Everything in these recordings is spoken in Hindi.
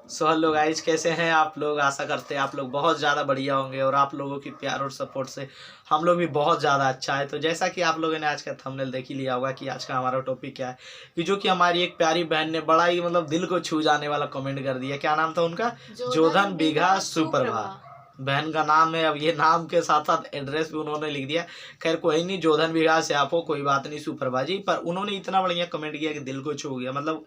सो हेलो गाइज, कैसे हैं आप लोग। आशा करते हैं आप लोग बहुत ज़्यादा बढ़िया होंगे और आप लोगों की प्यार और सपोर्ट से हम लोग भी बहुत ज़्यादा अच्छा है। तो जैसा कि आप लोगों ने आज का थंबनेल देख ही लिया होगा कि आज का हमारा टॉपिक क्या है, कि जो कि हमारी एक प्यारी बहन ने बड़ा ही दिल को छू जाने वाला कमेंट कर दिया। क्या नाम था उनका? जोधन बीघा सुप्रभा बहन का नाम है। अब ये नाम के साथ साथ एड्रेस भी उन्होंने लिख दिया। खैर कोई नहीं, जोधन बीघा से आप हो, कोई बात नहीं सुप्रभा जी। पर उन्होंने इतना बढ़िया कमेंट किया कि दिल को छू गया।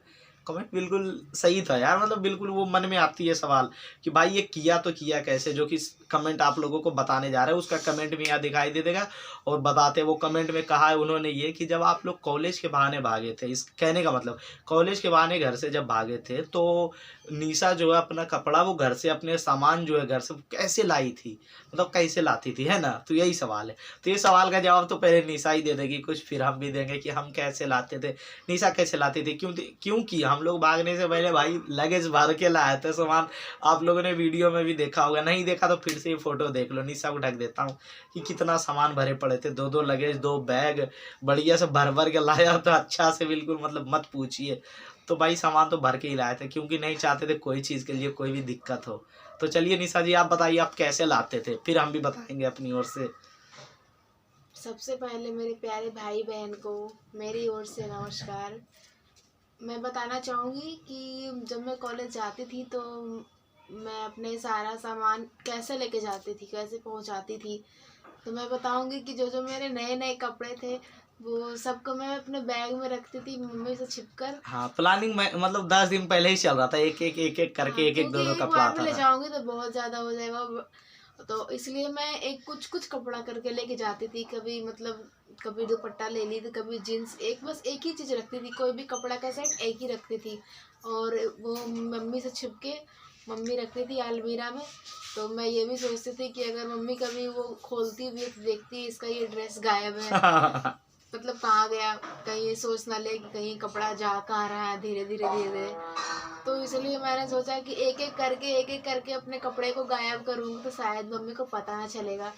कमेंट बिल्कुल सही था यार। बिल्कुल वो मन में आती है सवाल कि भाई ये किया तो किया कैसे। जो कि कमेंट आप लोगों को बताने जा रहे हैं उसका कमेंट भी यहाँ दिखाई दे देगा। और बताते वो कमेंट में कहा है उन्होंने ये कि जब आप लोग कॉलेज के बहाने भागे थे, इस कहने का मतलब कॉलेज के बहाने घर से जब भागे थे तो निशा जो है अपना कपड़ा वो घर से, अपने सामान जो है घर से कैसे लाई थी, कैसे लाती थी, है ना। तो यही सवाल है। तो ये सवाल का जवाब तो पहले निशा ही दे देगी कुछ, फिर हम भी देंगे कि हम कैसे लाते थे, निशा कैसे लाती थी, क्योंकि हम लोग भागने से पहले भाई लगेज भर के लाए थे सामान। आप लोगों ने वीडियो में भी देखा होगा, नहीं देखा तो फिर से ये फोटो देख लो। निशा को ढक देता हूँ कि कितना सामान भरे पड़े थे। दो लगेज, 2 बैग बढ़िया से भर भर के लाया था, अच्छा से बिल्कुल मत पूछिए। तो भाई सामान तो भर के ही लाए थे क्योंकि नहीं चाहते थे कोई चीज़ के लिए कोई भी दिक्कत हो। तो चलिए निशा जी आप बताइए आप कैसे लाते थे, फिर हम भी बताएंगे अपनी ओर से। सबसे पहले मेरे प्यारे भाई बहन को मेरी ओर से नमस्कार। मैं बताना चाहूँगी कि जब मैं कॉलेज जाती थी तो मैं अपने सारा सामान कैसे लेके जाती थी, कैसे पहुँचाती थी। तो मैं बताऊँगी कि जो जो मेरे नए नए कपड़े थे वो सबको मैं अपने बैग में रखती थी मम्मी से छिपकर। हाँ, प्लानिंग में 10 दिन पहले ही चल रहा था, एक करके एक क्योंकि दो एक कपड़ा बार में आता ले था। जाऊंगी तो बहुत ज़्यादा हो जाएगा। तो इसलिए मैं एक कुछ कपड़ा करके लेके जाती थी। कभी दुपट्टा ले ली थी, कभी जीन्स, बस एक ही चीज़ रखती थी, कोई भी कपड़ा का सेट एक ही रखती थी। और वो मम्मी से छिप के मम्मी रखती थी अलमीरा में। तो मैं ये भी सोचती थी कि अगर मम्मी कभी वो खोलती हुई तो देखती इसका ये ड्रेस गायब है कहाँ गया, कहीं ये सोच ना ले कि कहीं कपड़ा जा कहाँ रहा है धीरे धीरे। तो इसलिए मैंने सोचा कि एक एक करके अपने कपड़े को गायब करूँगी तो शायद मम्मी को पता ना चलेगा।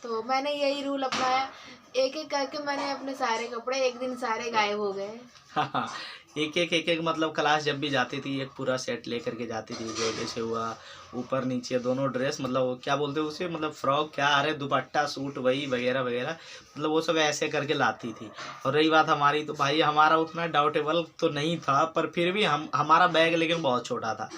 तो मैंने यही रूल अपनाया, एक एक करके मैंने अपने सारे कपड़े एक दिन सारे गायब हो गए। एक क्लास जब भी जाती थी एक पूरा सेट लेकर के जाती थी। जो जैसे हुआ ऊपर नीचे दोनों ड्रेस, क्या बोलते हैं उसे, फ्रॉक, क्या अरे दुपट्टा, सूट, वही वगैरह वगैरह, वो सब ऐसे करके लाती थी। और रही बात हमारी, तो भाई हमारा उतना डाउटेबल तो नहीं था, पर फिर भी हमारा बैग लेकिन बहुत छोटा था।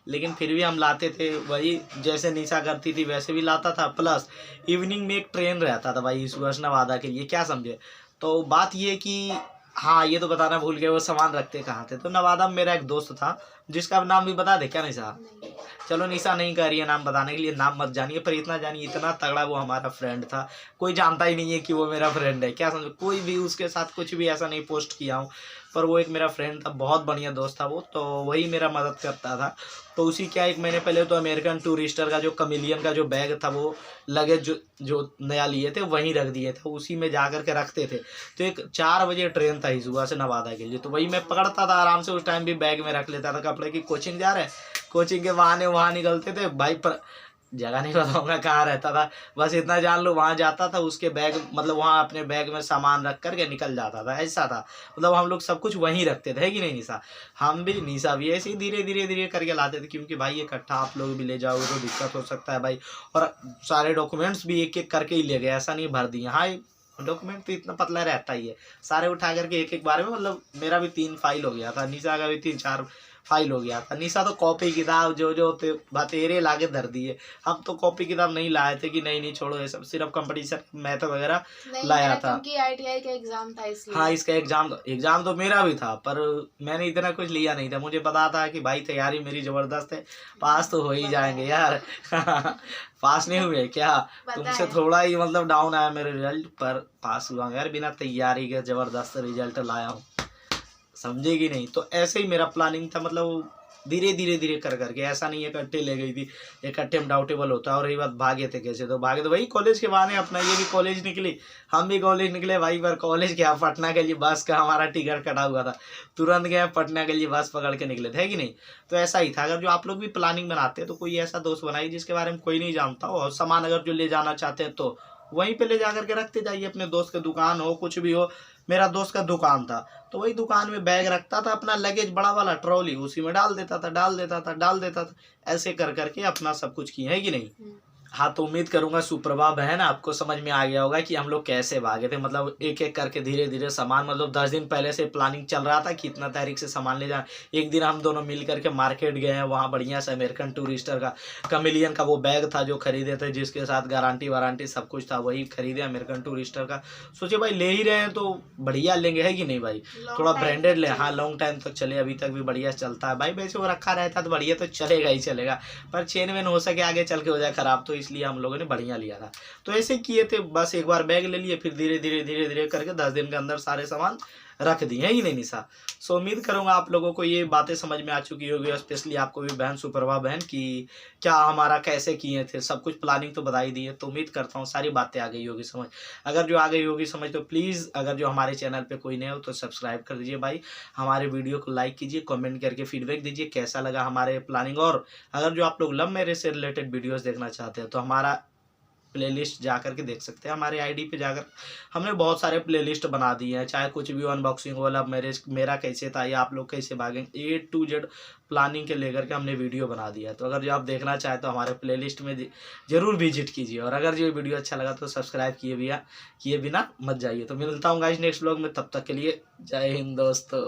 लेकिन फिर भी हम लाते थे, वही जैसे निशा करती थी वैसे भी लाता था। प्लस इवनिंग में एक ट्रेन रहता था भाई सुबह नवादा के लिए, क्या समझे। तो बात ये कि हाँ, ये तो बताना भूल गए, वो सामान रखते कहाँ थे। तो नवादा में मेरा एक दोस्त था जिसका नाम भी बता दे क्या निशा। चलो निशा नहीं कह रही है नाम बताने के लिए, नाम मत जानिए, पर इतना जानिए इतना तगड़ा वो हमारा फ्रेंड था। कोई जानता ही नहीं है कि वो मेरा फ्रेंड है, क्या समझो। कोई भी उसके साथ कुछ भी ऐसा नहीं पोस्ट किया हूँ, पर वो एक मेरा फ्रेंड था, बहुत बढ़िया दोस्त था वो। तो वही मेरा मदद करता था। तो उसी क्या एक महीने पहले तो अमेरिकन टूरिस्टर का जो कमिलियन का जो बैग था, वो लगेज जो नया लिए थे वहीं रख दिए थे, उसी में जा कर के रखते थे। तो एक 4 बजे ट्रेन था ही सुबह से नवादा के लिए, तो वही मैं पकड़ता था आराम से, उस टाइम भी बैग में रख लेता था कपड़े की। कोचिंग जा रहे हैं, कोचिंग के बहाने वहाँ निकलते थे भाई, पर जगह नहीं बताऊंगा कहाँ रहता था, बस इतना जान लो वहाँ जाता था, उसके बैग वहाँ अपने बैग में सामान रख करके निकल जाता था। ऐसा था, हम लोग सब कुछ वहीं रखते थे, है कि नहीं निशा। हम भी, निशा भी ऐसे ही धीरे धीरे करके लाते थे, क्योंकि भाई इकट्ठा आप लोग भी ले जाओगे तो दिक्कत हो सकता है भाई। और सारे डॉक्यूमेंट्स भी एक एक करके ही ले गए, ऐसा नहीं भर दिए। हाँ, डॉक्यूमेंट तो इतना पतला रहता ही है, सारे उठा करके एक एक बारे में। मेरा भी 3 फाइल हो गया था, निशा का भी 3-4 फाइल हो गया था। निशा तो कॉपी किताब जो बतेरे लाके धर दिए। हम तो कॉपी किताब नहीं लाए थे कि नहीं छोड़ो ये सब, सिर्फ कंपटीशन मैथ वगैरह लाया था। क्योंकि ITI का एग्जाम था इसलिए। हाँ, इसका एग्जाम तो मेरा भी था, पर मैंने इतना कुछ लिया नहीं था। मुझे पता था कि भाई तैयारी मेरी जबरदस्त है, पास तो हो ही जाएंगे यार पास नहीं हुए क्या, तुमसे थोड़ा ही डाउन आया मेरे रिजल्ट, पर पास हुआ यार, बिना तैयारी के जबरदस्त रिजल्ट लाया हूँ, समझेगी नहीं। तो ऐसे ही मेरा प्लानिंग था, धीरे कर करके, ऐसा नहीं है इकट्ठे ले गई थी, इकट्ठे में डाउटेबल होता है। और रही बात भागे थे कैसे, तो भागे तो वही कॉलेज के बहाने अपना, ये भी कॉलेज निकली, हम भी कॉलेज निकले भाई। पर कॉलेज क्या, पटना के लिए बस का हमारा टिकट कटा हुआ था, तुरंत गए पटना के लिए बस पकड़ के निकले थे, है कि नहीं। तो ऐसा ही था। अगर जो आप लोग भी प्लानिंग बनाते हैं तो कोई ऐसा दोस्त बनाइए जिसके बारे में कोई नहीं जानता हो, और सामान अगर जो ले जाना चाहते हैं तो वहीं पे ले जा करके रखते जाइए, अपने दोस्त के दुकान हो कुछ भी हो, मेरा दोस्त का दुकान था, तो वही दुकान में बैग रखता था, अपना लगेज बड़ा वाला ट्रॉली उसी में डाल देता था, ऐसे कर करके अपना सब कुछ किए, है कि नहीं। हाँ, तो उम्मीद करूंगा सुप्रभा बहन आपको समझ में आ गया होगा कि हम लोग कैसे भागे थे। मतलब एक एक करके धीरे धीरे सामान, मतलब 10 दिन पहले से प्लानिंग चल रहा था कि इतना तारीख से सामान ले जाए। एक दिन हम दोनों मिल करके मार्केट गए हैं, वहाँ बढ़िया से अमेरिकन टूरिस्टर का कमिलियन का वो बैग था जो खरीदे थे, जिसके साथ गारंटी वारंटी सब कुछ था, वही खरीदे अमेरिकन टूरिस्टर का। सोचे भाई ले ही रहे हैं तो बढ़िया लेंगे, है कि नहीं भाई, थोड़ा ब्रांडेड ले। हाँ, लॉन्ग टाइम तक चले, अभी तक भी बढ़िया चलता है भाई। वैसे वो रखा रहता तो बढ़िया तो चलेगा ही चलेगा, पर चेन वेन हो सके आगे चल के हो जाए खराब, तो इसलिए हम लोगों ने बढ़िया लिया था। तो ऐसे किए थे, बस एक बार बैग ले लिए, फिर धीरे धीरे करके 10 दिन के अंदर सारे सामान रख दिए, है ही नहीं निशा। सो उम्मीद करूंगा आप लोगों को ये बातें समझ में आ चुकी होगी, स्पेशली आपको भी बहन सुप्रभा बहन की क्या हमारा कैसे किए थे, सब कुछ प्लानिंग तो बता ही दी है। तो उम्मीद करता हूँ सारी बातें आ गई होगी समझ। अगर जो आ गई होगी समझ तो प्लीज़, अगर जो हमारे चैनल पे कोई नया हो तो सब्सक्राइब कर दीजिए भाई, हमारे वीडियो को लाइक कीजिए, कमेंट करके फीडबैक दीजिए कैसा लगा हमारे प्लानिंग। और अगर जो आप लोग लव मैरिज से रिलेटेड वीडियोज़ देखना चाहते हैं तो हमारा प्लेलिस्ट जा कर के देख सकते हैं, हमारे आईडी पे जाकर हमने बहुत सारे प्लेलिस्ट बना दिए हैं, चाहे कुछ भी अनबॉक्सिंग हो, लव मैरिज मेरा कैसे था या आप लोग कैसे भागें, A to Z प्लानिंग के लेकर के हमने वीडियो बना दिया है। तो अगर जो आप देखना चाहें तो हमारे प्लेलिस्ट में जरूर विजिट कीजिए, और अगर जो वीडियो अच्छा लगा तो सब्सक्राइब किए बिना मत जाइए। तो मिलता हूँ गाइस नेक्स्ट व्लॉग में, तब तक के लिए जय हिंद दोस्तों।